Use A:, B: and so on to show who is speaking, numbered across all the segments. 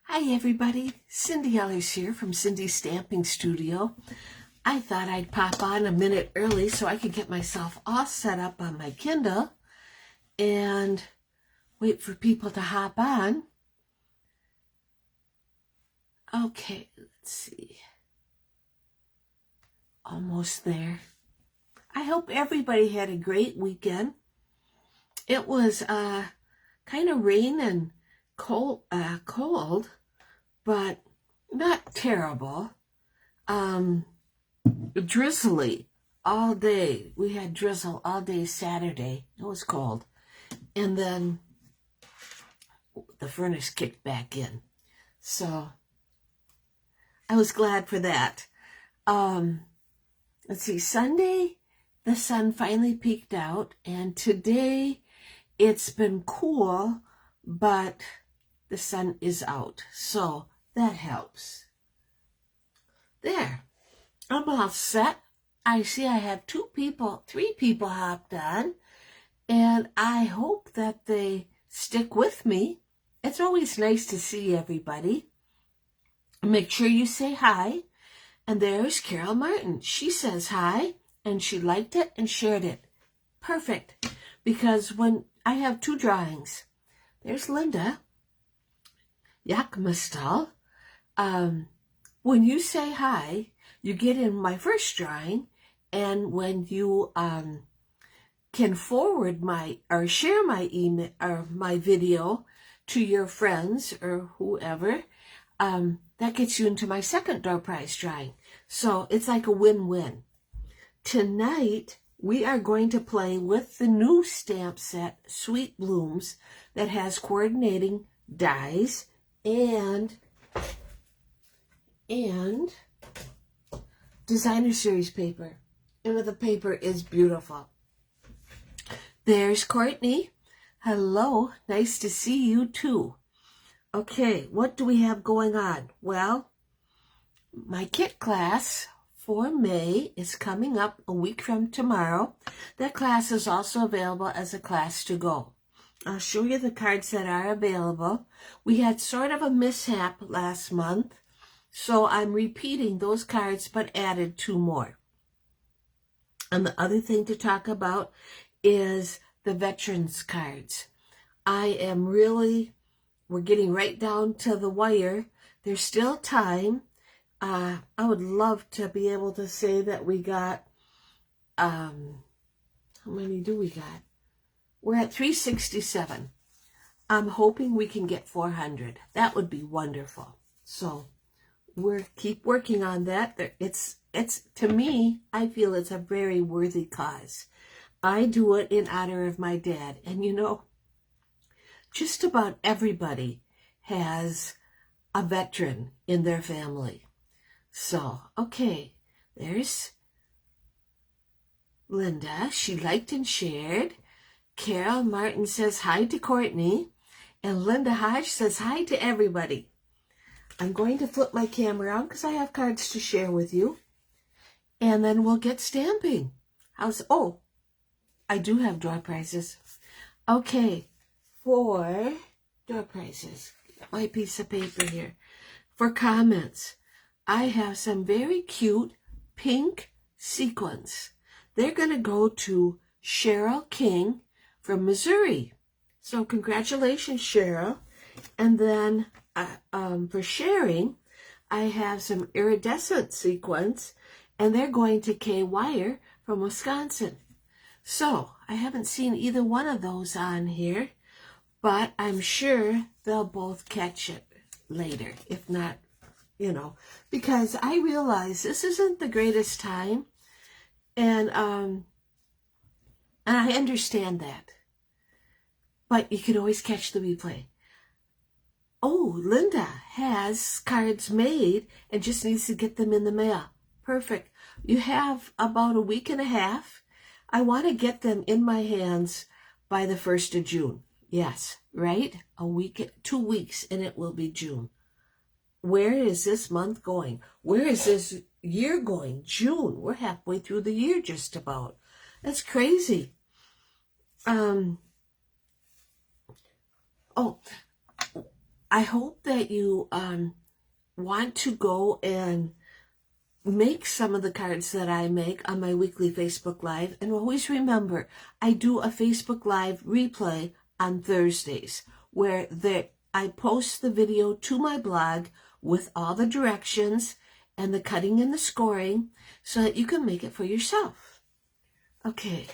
A: Hi everybody, Cindy Ellers here from Cindy's Stamping Studio. I thought I'd pop on a minute early so I could get myself all set up on my Kindle and wait for people to hop on. Okay, let's see. Almost there. I hope everybody had a great weekend. It was kind of rain and cold, but not terrible. Drizzly all day. We had drizzle all day Saturday. It was cold. And then the furnace kicked back in. So I was glad for that. Let's see, Sunday, the sun finally peeked out. And today it's been cool, but the sun is out. So that helps. There. I'm all set. I see I have three people hopped on, and I hope that they stick with me. It's always nice to see everybody. Make sure you say hi. And there's Carol Martin. She says hi, and she liked it and shared it. Perfect. Because when I have two drawings, there's Linda Yakmastal. When you say hi, you get in my first drawing, and when you can forward or share my email or my video to your friends or whoever, that gets you into my second door prize drawing. So it's like a win-win. Tonight, we are going to play with the new stamp set, Sweet Blooms, that has coordinating dies and designer series paper. And the paper is beautiful. There's Courtney. Hello, nice to see you too. Okay, what do we have going on? Well, my kit class for May is coming up a week from tomorrow. That class is also available as a class to go. I'll show you the cards that are available. We had sort of a mishap last month, so I'm repeating those cards but added two more. And the other thing to talk about is the veterans cards. We're getting right down to the wire. There's still time. I would love to be able to say that we got, how many do we got? We're at 367. I'm hoping we can get 400. That would be wonderful. So keep working on that. It's to me, I feel it's a very worthy cause. I do it in honor of my dad. And you know, just about everybody has a veteran in their family. So, okay, there's Linda. She liked and shared. Carol Martin says hi to Courtney. And Linda Hodge says hi to everybody. I'm going to flip my camera on because I have cards to share with you. And then we'll get stamping. I do have door prizes. Okay, for door prizes, my piece of paper here. For comments, I have some very cute pink sequins. They're going to go to Cheryl King from Missouri. So congratulations, Cheryl. And then for sharing, I have some iridescent sequins, and they're going to Kay Wire from Wisconsin. So I haven't seen either one of those on here, but I'm sure they'll both catch it later. If not, because I realize this isn't the greatest time, and I understand that. But you can always catch the replay. Oh, Linda has cards made and just needs to get them in the mail. Perfect. You have about a week and a half. I want to get them in my hands by the 1st of June. Yes, right? 2 weeks, and it will be June. Where is this month going? Where is this year going? June. We're halfway through the year just about. That's crazy. I hope that you want to go and make some of the cards that I make on my weekly Facebook Live. And always remember, I do a Facebook Live replay on Thursdays where I post the video to my blog with all the directions and the cutting and the scoring so that you can make it for yourself. Okay.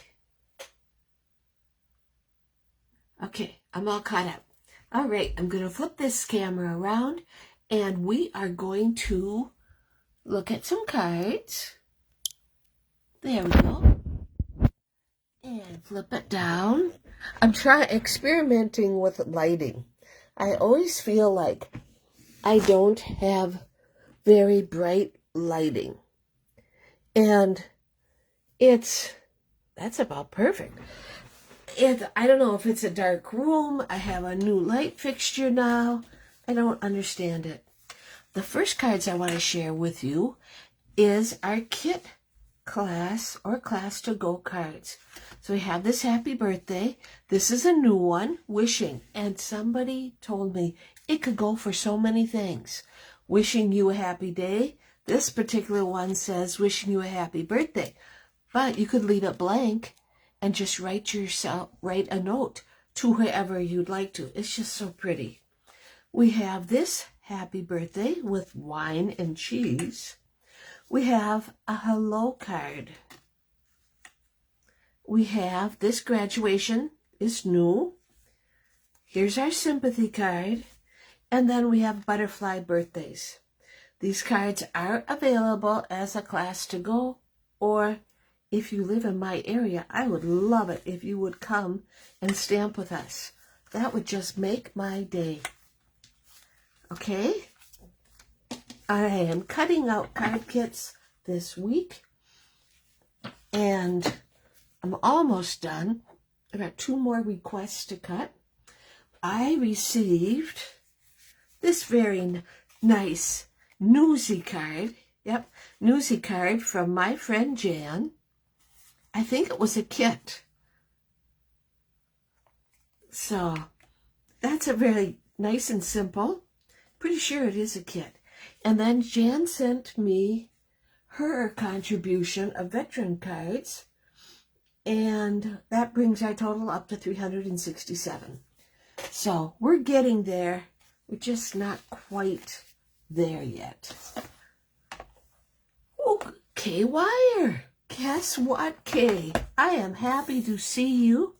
A: Okay, I'm all caught up. All right, I'm going to flip this camera around and we are going to look at some cards. There we go. And flip it down. I'm experimenting with lighting. I always feel like I don't have very bright lighting. And that's about perfect. I don't know if it's a dark room. I have a new light fixture now. I don't understand it. The first cards I want to share with you is our kit class or class to go cards. So we have this happy birthday. This is a new one, wishing. And somebody told me it could go for so many things. Wishing you a happy day. This particular one says wishing you a happy birthday. But you could leave it blank and just write a note to whoever you'd like to. It's just so pretty. We have this happy birthday with wine and cheese. We have a hello card. We have this graduation is new. Here's our sympathy card. And then we have butterfly birthdays. These cards are available as a class to go, or if you live in my area, I would love it if you would come and stamp with us. That would just make my day. Okay? I am cutting out card kits this week. And I'm almost done. I've got 2 more requests to cut. I received this very nice newsy card. Yep, newsy card from my friend Jan. I think it was a kit. So that's a very nice and simple. Pretty sure it is a kit. And then Jan sent me her contribution of veteran cards. And that brings our total up to 367. So we're getting there. We're just not quite there yet. Okay, Wire. Guess what, Kay? I am happy to see you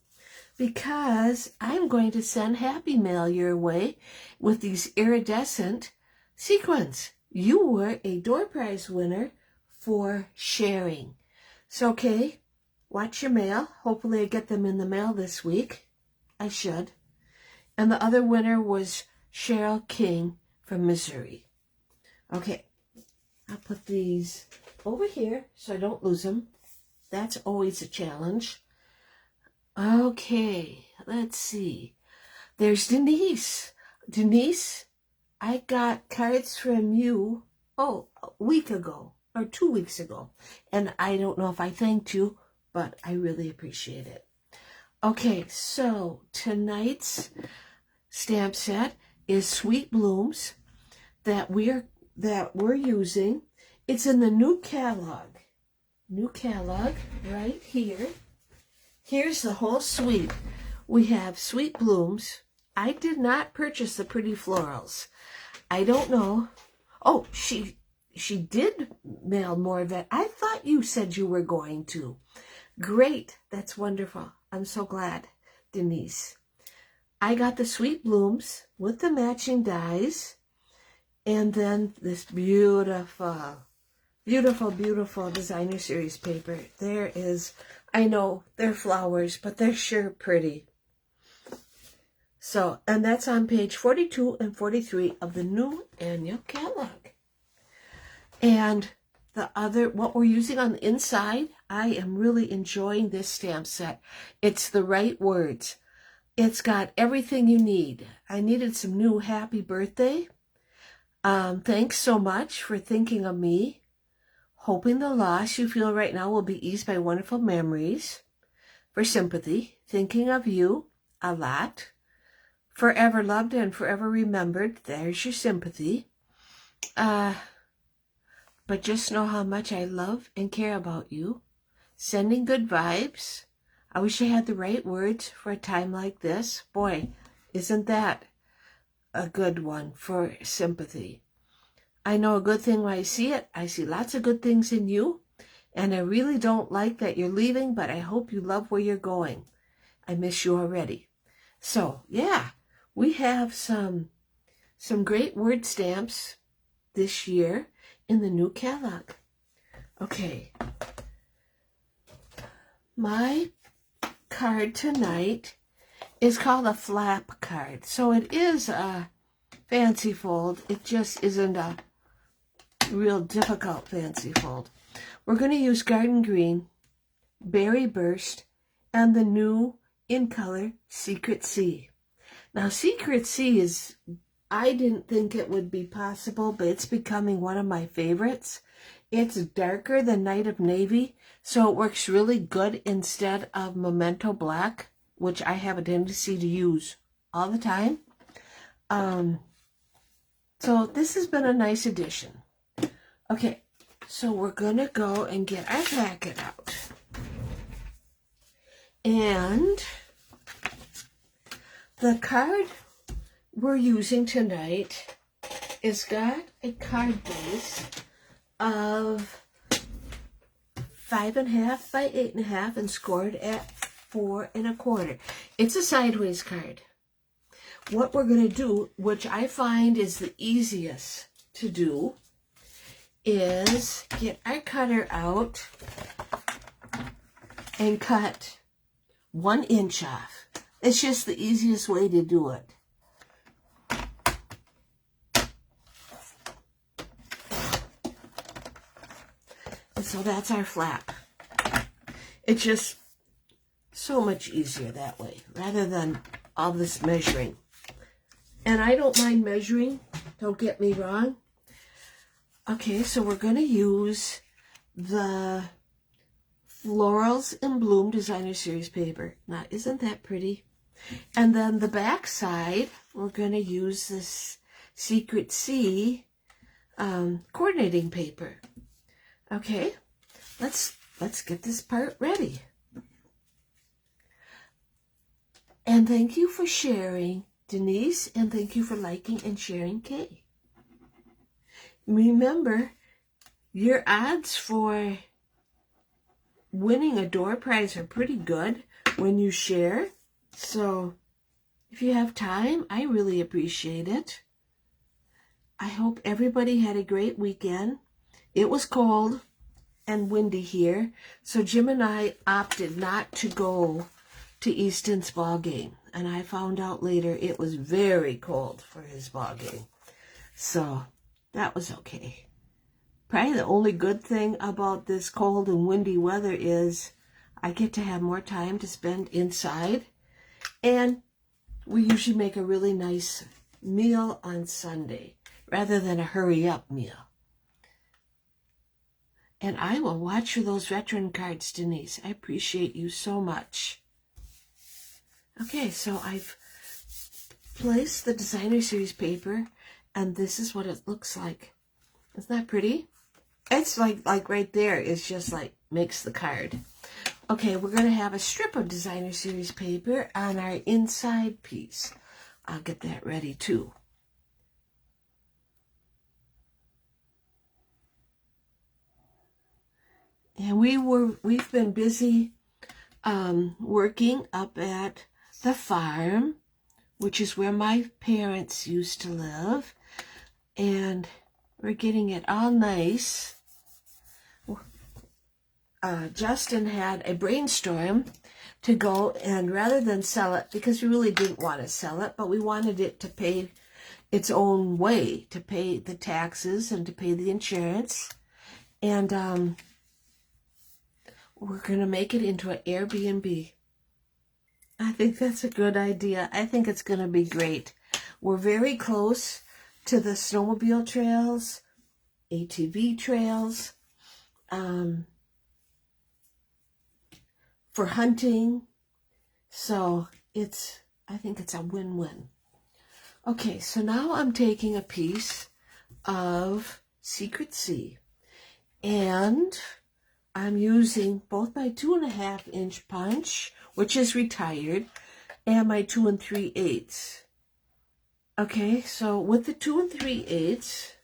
A: because I'm going to send Happy Mail your way with these iridescent sequins. You were a door prize winner for sharing. So, Kay, watch your mail. Hopefully I get them in the mail this week. I should. And the other winner was Cheryl King from Missouri. Okay, I'll put these over here so I don't lose them. That's always a challenge. Okay, let's see. There's Denise. Denise, I got cards from you, a week ago or 2 weeks ago. And I don't know if I thanked you, but I really appreciate it. Okay, so tonight's stamp set is Sweet Blooms that we're using. It's in the new catalog. New catalog right here. Here's the whole suite. We have Sweet Blooms. I did not purchase the pretty florals. I don't know. Oh, she did mail more of that. I thought you said you were going to. Great. That's wonderful. I'm so glad, Denise. I got the Sweet Blooms with the matching dies. And then this beautiful, beautiful, beautiful designer series paper. There is, I know they're flowers, but they're sure pretty. So, and that's on page 42 and 43 of the new annual catalog. And the other, what we're using on the inside, I am really enjoying this stamp set. It's the right words. It's got everything you need. I needed some new happy birthday. Thanks so much for thinking of me. Hoping the loss you feel right now will be eased by wonderful memories. For sympathy, thinking of you a lot. forever loved and forever remembered. There's your sympathy. But just know how much I love and care about you. Sending good vibes. I wish I had the right words for a time like this. Boy, isn't that a good one for sympathy. I know a good thing when I see it. I see lots of good things in you. And I really don't like that you're leaving, but I hope you love where you're going. I miss you already. So, yeah, we have some great word stamps this year in the new catalog. Okay. My card tonight is called a flap card. So it is a fancy fold. It just isn't a real difficult fancy fold. We're going to use Garden Green, Berry Burst, and the new in color Secret Sea. Now, Secret Sea is, I didn't think it would be possible, but it's becoming one of my favorites. It's darker than Night of Navy, so it works really good instead of Memento Black, which I have a tendency to use all the time. So this has been a nice addition. Okay, so we're going to go and get our packet out. And the card we're using tonight is got a card base of 5.5 by 8.5 and scored at 4 1/4. It's a sideways card. What we're going to do, which I find is the easiest to do, is get our cutter out and cut 1 inch off. It's just the easiest way to do it. And so that's our flap. It's just so much easier that way, rather than all this measuring. And I don't mind measuring, don't get me wrong. Okay, so we're going to use the Florals in Bloom Designer Series paper. Now, isn't that pretty? And then the back side, we're going to use this Secret Sea coordinating paper. Okay, let's get this part ready. And thank you for sharing, Denise, and thank you for liking and sharing, Kay. Remember, your odds for winning a door prize are pretty good when you share. So if you have time, I really appreciate it. I hope everybody had a great weekend. It was cold and windy here, so Jim and I opted not to go to Easton's ball game. And I found out later it was very cold for his ball game. So that was okay. Probably the only good thing about this cold and windy weather is I get to have more time to spend inside. And we usually make a really nice meal on Sunday rather than a hurry-up meal. And I will watch for those veteran cards, Denise. I appreciate you so much. Okay, so I've placed the Designer Series paper, and this is what it looks like. Isn't that pretty? It's like right there, it's just like makes the card. Okay, we're going to have a strip of Designer Series paper on our inside piece. I'll get that ready too. And we've been busy working up at the farm, which is where my parents used to live, and we're getting it all nice. Justin had a brainstorm to go, and rather than sell it, because we really didn't want to sell it, but we wanted it to pay its own way, to pay the taxes and to pay the insurance. And we're going to make it into an Airbnb. I think that's a good idea. I think it's going to be great. We're very close to the snowmobile trails, ATV trails, for hunting. So I think it's a win-win. Okay, so now I'm taking a piece of Secret Sea, and I'm using both my 2.5-inch punch, which is retired, and my 2 3/8. Okay, so with the 2 3/8,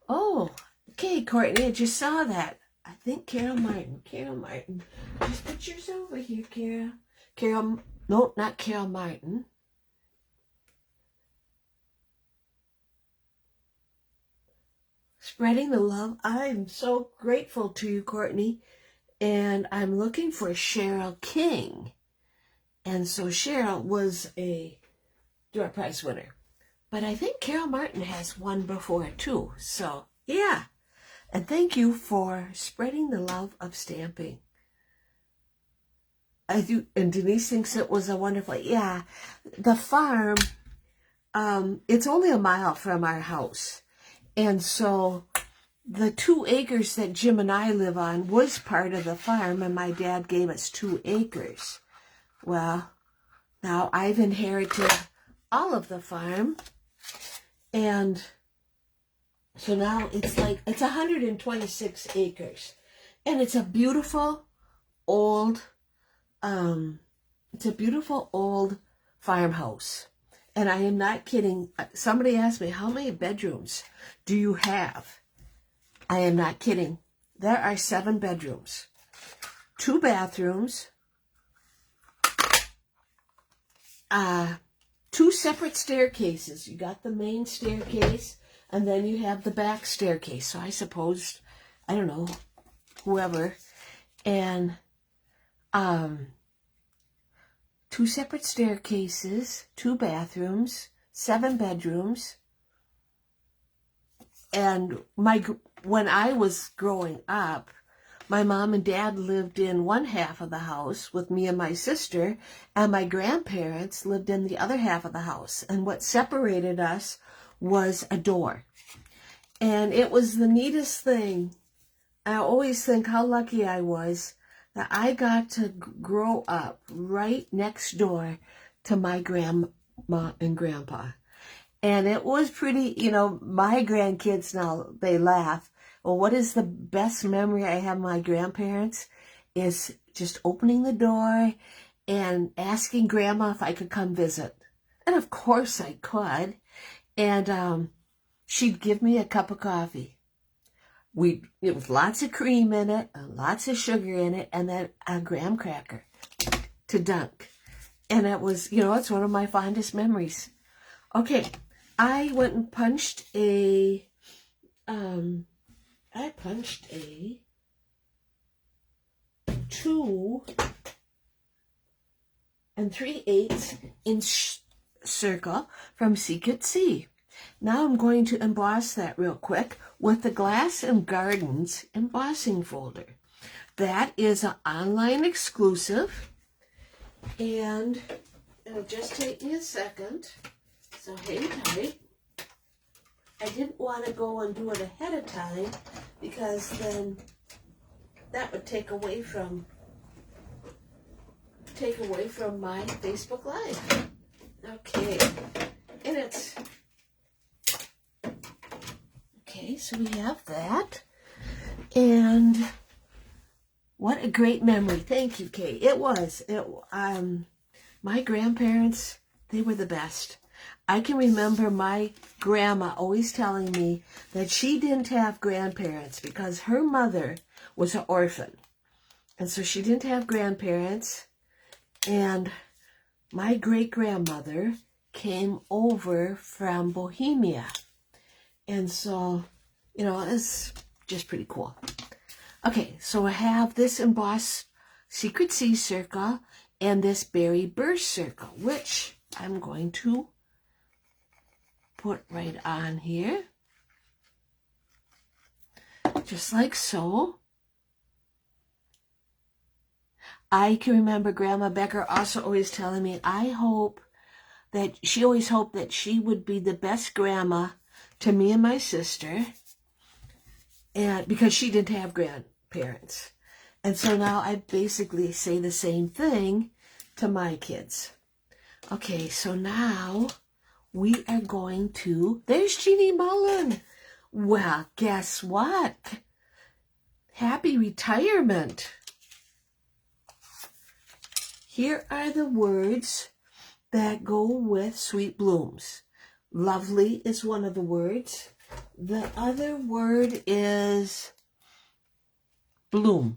A: oh, okay, Courtney, I just saw that. I think Carol Martin. Just put yours over here, Carol. No, not Carol Martin. Spreading the love. I'm so grateful to you, Courtney. And I'm looking for Cheryl King. And so Cheryl was a door prize winner. But I think Carol Martin has won before, too. So, yeah. And thank you for spreading the love of stamping. I do, and Denise thinks it was a wonderful, yeah. The farm, it's only a mile from our house. And so the 2 acres that Jim and I live on was part of the farm, and my dad gave us 2 acres. Well, now I've inherited all of the farm, and so now it's 126 acres, and it's a beautiful old farmhouse. And I am not kidding. Somebody asked me, how many bedrooms do you have? I am not kidding. There are 7 bedrooms, 2 bathrooms, 2 separate staircases. You got the main staircase, and then you have the back staircase. So I suppose, I don't know, whoever. And 2 separate staircases, 2 bathrooms, 7 bedrooms. And when I was growing up, my mom and dad lived in one half of the house with me and my sister, and my grandparents lived in the other half of the house. And what separated us was a door. And it was the neatest thing. I always think how lucky I was that I got to grow up right next door to my grandma and grandpa. And it was pretty, my grandkids now, they laugh. Well, what is the best memory I have of my grandparents is just opening the door and asking Grandma if I could come visit. And of course I could. And she'd give me a cup of coffee. It was lots of cream in it, lots of sugar in it, and then a graham cracker to dunk. And it was, it's one of my fondest memories. Okay, I went and punched a 2 3/8 inch circle from Secret Sea. Now I'm going to emboss that real quick with the Glass and Gardens embossing folder. That is an online exclusive, and it'll just take me a second, so hang tight. I didn't want to go and do it ahead of time because then that would take away from my Facebook Live. Okay, and it's okay. So we have that, and what a great memory! Thank you, Kate. It was. My grandparents, they were the best. I can remember my grandma always telling me that she didn't have grandparents because her mother was an orphan. And so she didn't have grandparents. And my great-grandmother came over from Bohemia. And so, it's just pretty cool. Okay, so I have this embossed Secret Sea circle and this Berry Burst circle, which I'm going to put right on here, just like so. I can remember Grandma Becker also always telling me, she always hoped that she would be the best grandma to me and my sister, and because she didn't have grandparents. And so now I basically say the same thing to my kids. Okay, so now we are going to, there's Jeannie Mullen. Well, guess what? Happy retirement. Here are the words that go with Sweet Blooms. Lovely is one of the words. The other word is bloom.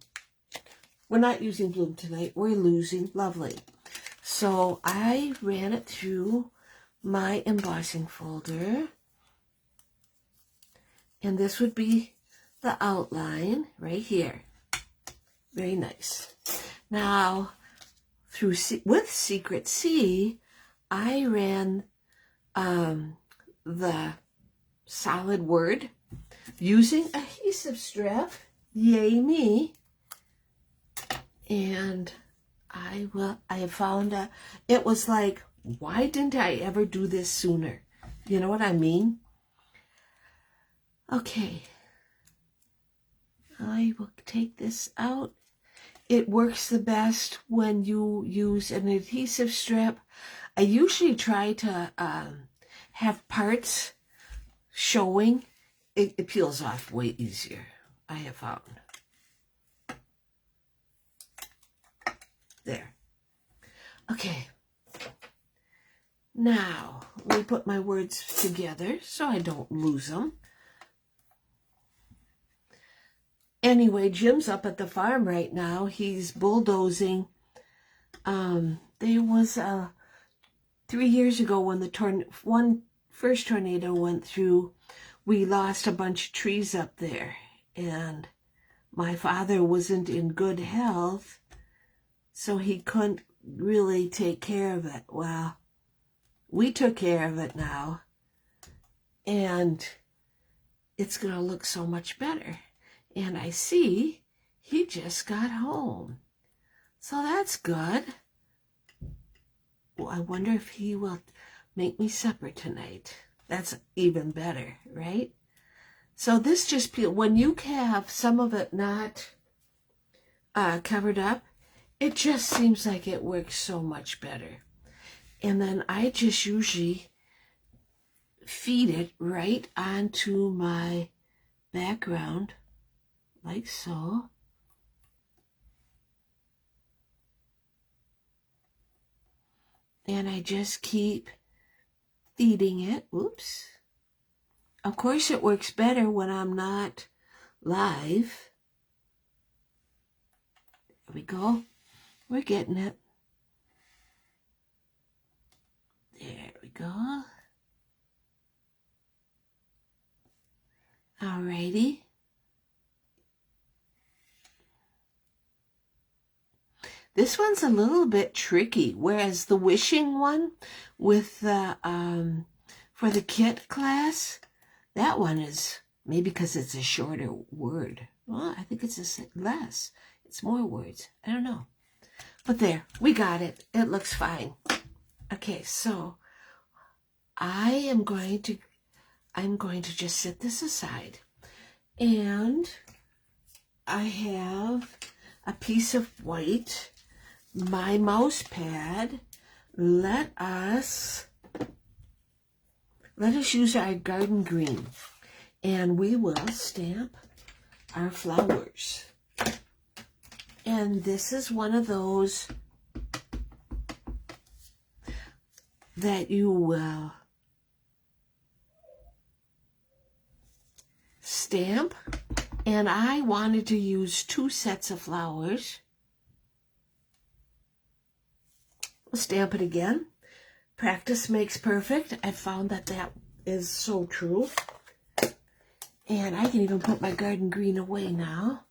A: We're not using bloom tonight. We're using lovely. So I ran it through my embossing folder. And this would be the outline right here. Very nice. Now, with Secret C, I ran the solid word using adhesive strip. Yay me. And I have found it was like, why didn't I ever do this sooner? You know what I mean? Okay. I will take this out. It works the best when you use an adhesive strip. I usually try to have parts showing. It peels off way easier, I have found. There. Okay. Now, let me put my words together so I don't lose them. Anyway, Jim's up at the farm right now. He's bulldozing. There was 3 years ago when the first tornado went through, we lost a bunch of trees up there. And my father wasn't in good health, so he couldn't really take care of it. Well, we took care of it now, and it's going to look so much better. And I see he just got home. So that's good. Well, I wonder if he will make me supper tonight. That's even better, right? So this just, when you have some of it not covered up, it just seems like it works so much better. And then I just usually feed it right onto my background, like so. And I just keep feeding it. Oops. Of course, it works better when I'm not live. There we go. We're getting it. There we go. Alrighty. This one's a little bit tricky, whereas the wishing one with the for the kit class, that one is maybe because it's a shorter word. Well, I think it's less. It's more words. I don't know. But there, we got it. It looks fine. Okay, so I'm going to just set this aside. And I have a piece of white, my mouse pad. Let us use our garden green, and we will stamp our flowers. And this is one of those that you will stamp. And I wanted to use 2 sets of flowers. We'll stamp it again. Practice makes perfect. I found that is so true. And I can even put my garden green away now.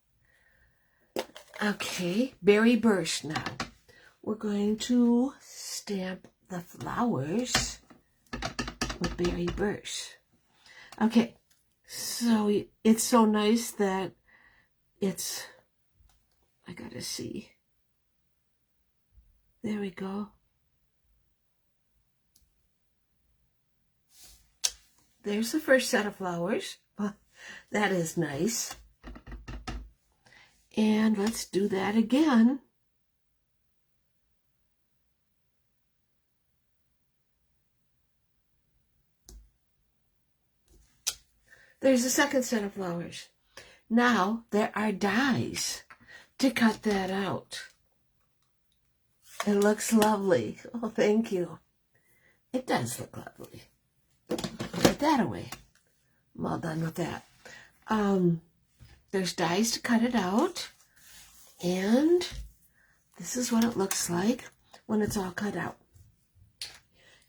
A: Okay, Berry Burst now. We're going to stamp the flowers with Berry Burst. Okay, so it's so nice that it's, I gotta see. There we go. There's the first set of flowers. That is nice. And let's do that again. There's a second set of flowers. Now there are dies to cut that out. It looks lovely. Oh, thank you. It does look lovely. Put that away. I'm all done with that. There's dies to cut it out. And this is what it looks like when it's all cut out.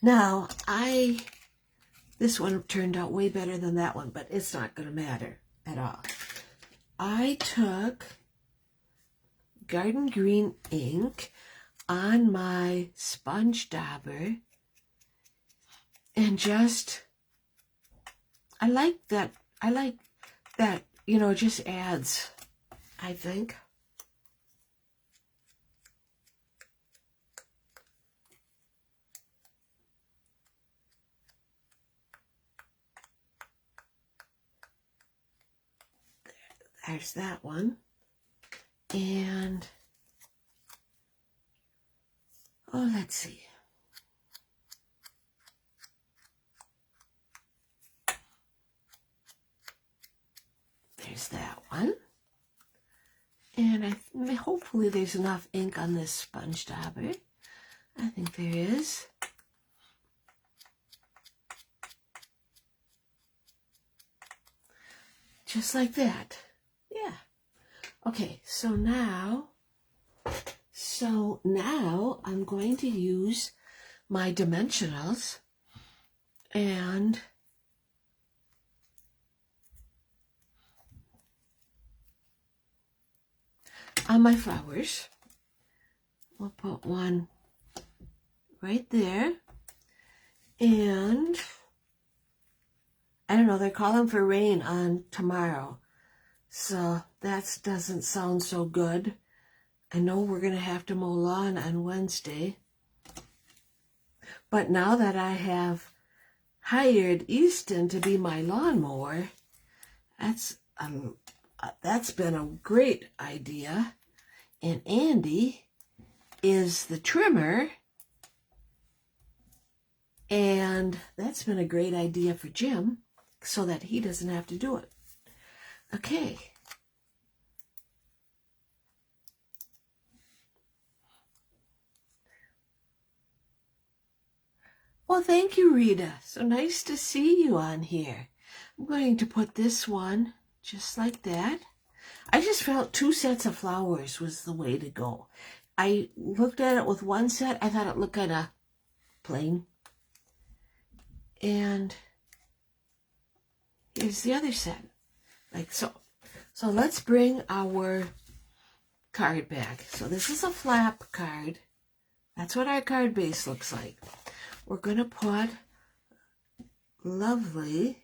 A: Now, this one turned out way better than that one, but it's not going to matter at all. I took Garden Green ink on my sponge dauber and just, I like that, you know, it just adds, I think. There's that one. And, oh, let's see. There's that one. And hopefully there's enough ink on this sponge dauber. I think there is. Just like that. Yeah. Okay, so now I'm going to use my dimensionals and on my flowers. We'll put one right there. And I don't know, they're calling for rain on tomorrow. So that doesn't sound so good. I know we're going to have to mow lawn on Wednesday. But now that I have hired Easton to be my lawnmower, that's been a great idea. And Andy is the trimmer. And that's been a great idea for Jim so that he doesn't have to do it. Okay. Well, thank you, Rita. So nice to see you on here. I'm going to put this one just like that. I just felt 2 sets of flowers was the way to go. I looked at it with one set. I thought it looked kind of plain. And here's the other set. Like so. So let's bring our card back. So this is a flap card. That's what our card base looks like. We're going to put lovely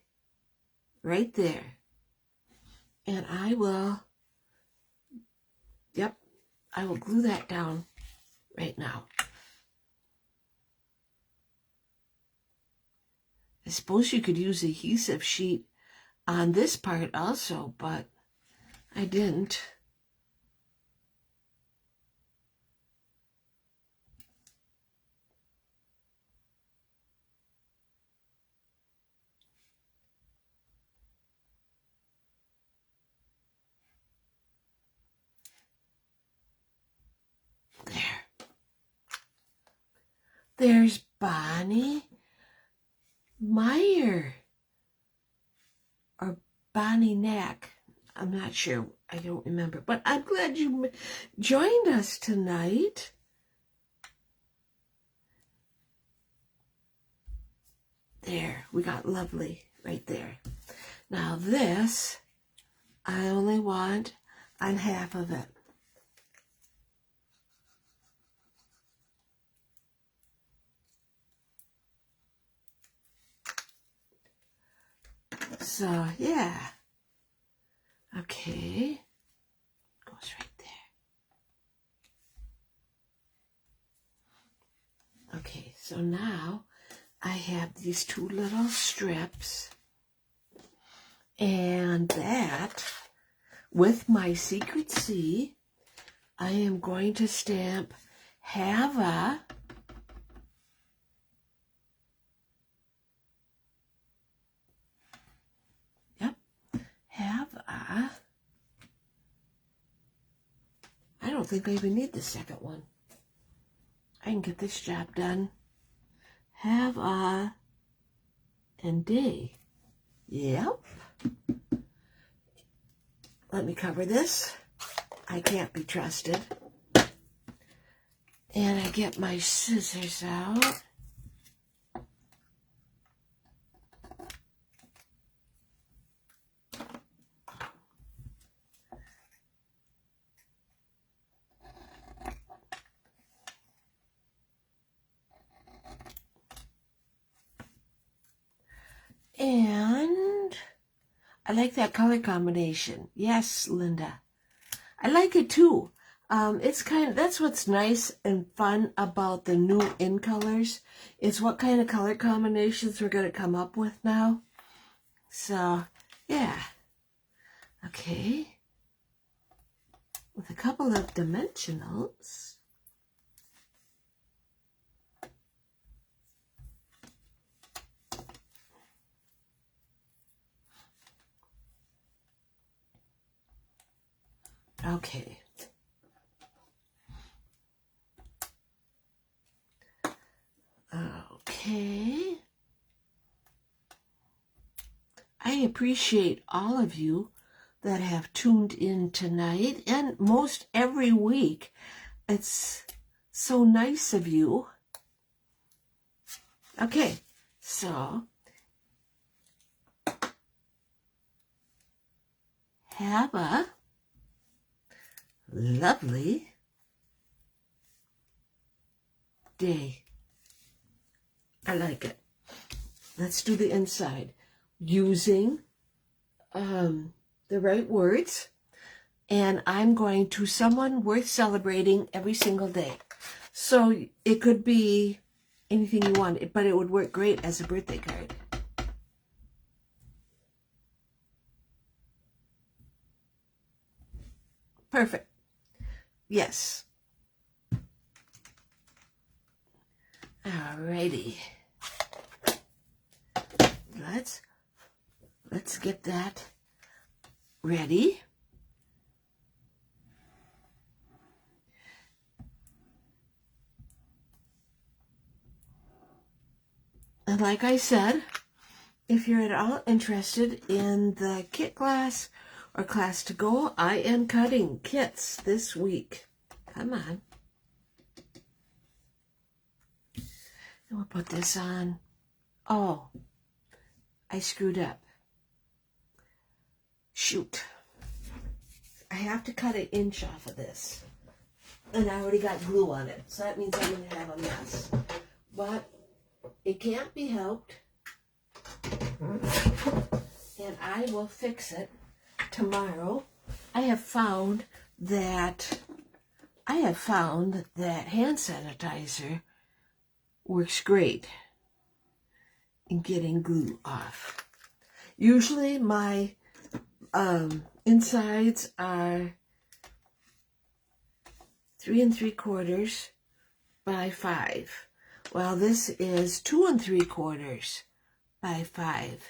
A: right there. And I will glue that down right now. I suppose you could use adhesive sheet on this part also, but I didn't. There. There's Bonnie Meyer. Or Bonnie Knack. I'm not sure. I don't remember. But I'm glad you joined us tonight. There. We got lovely right there. Now this, I only want on half of it. So, yeah. Okay. Goes right there. Okay, so now I have these 2 little strips. And that, with my Secret C, I am going to stamp have a don't think I even need the second one. I can get this job done. Have a and day. Yep. Let me cover this. I can't be trusted. And I get my scissors out. And I like that color combination. Yes, Linda. I like it too. That's what's nice and fun about the new in colors. Is what kind of color combinations we're going to come up with now. So, yeah. Okay. With a couple of dimensionals. Okay. Okay. I appreciate all of you that have tuned in tonight and most every week. It's so nice of you. Okay, so have a lovely day. I like it. Let's do the inside using the right words. And I'm going to someone worth celebrating every single day. So it could be anything you want, but it would work great as a birthday card. Perfect. Yes. Alrighty. Let's get that ready. And like I said, if you're at all interested in the kit class or class to go, I am cutting kits this week. Come on. And we'll put this on. Oh, I screwed up. Shoot. I have to cut an inch off of this. And I already got glue on it. So that means I'm going to have a mess. But it can't be helped. And I will fix it tomorrow. I have found that hand sanitizer works great in getting glue off. Usually my insides are 3 3/4 by 5. Well, this is 2 3/4 by 5.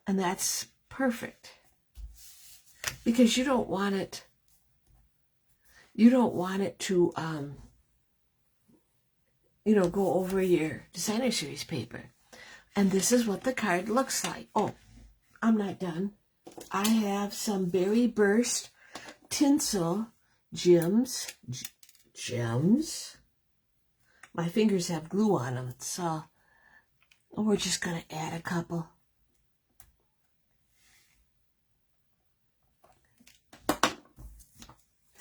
A: And that's perfect. Because you don't want it to go over your designer series paper. And this is what the card looks like. Oh, I'm not done. I have some Berry Burst tinsel gems. My fingers have glue on them, so we're just going to add a couple.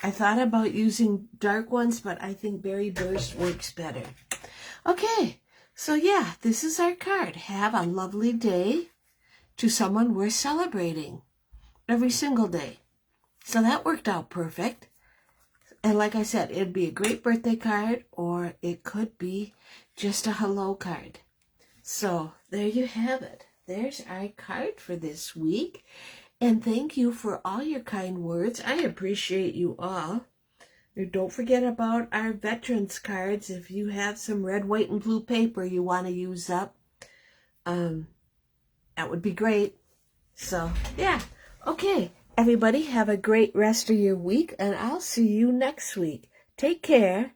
A: I thought about using dark ones, but I think Berry Burst works better. Okay, so yeah, this is our card. Have a lovely day to someone we're celebrating every single day. So that worked out perfect. And like I said, it'd be a great birthday card, or it could be just a hello card. So there you have it. There's our card for this week. And thank you for all your kind words. I appreciate you all. And don't forget about our veterans cards. If you have some red, white, and blue paper you want to use up, that would be great. So, yeah. Okay. Everybody have a great rest of your week, and I'll see you next week. Take care.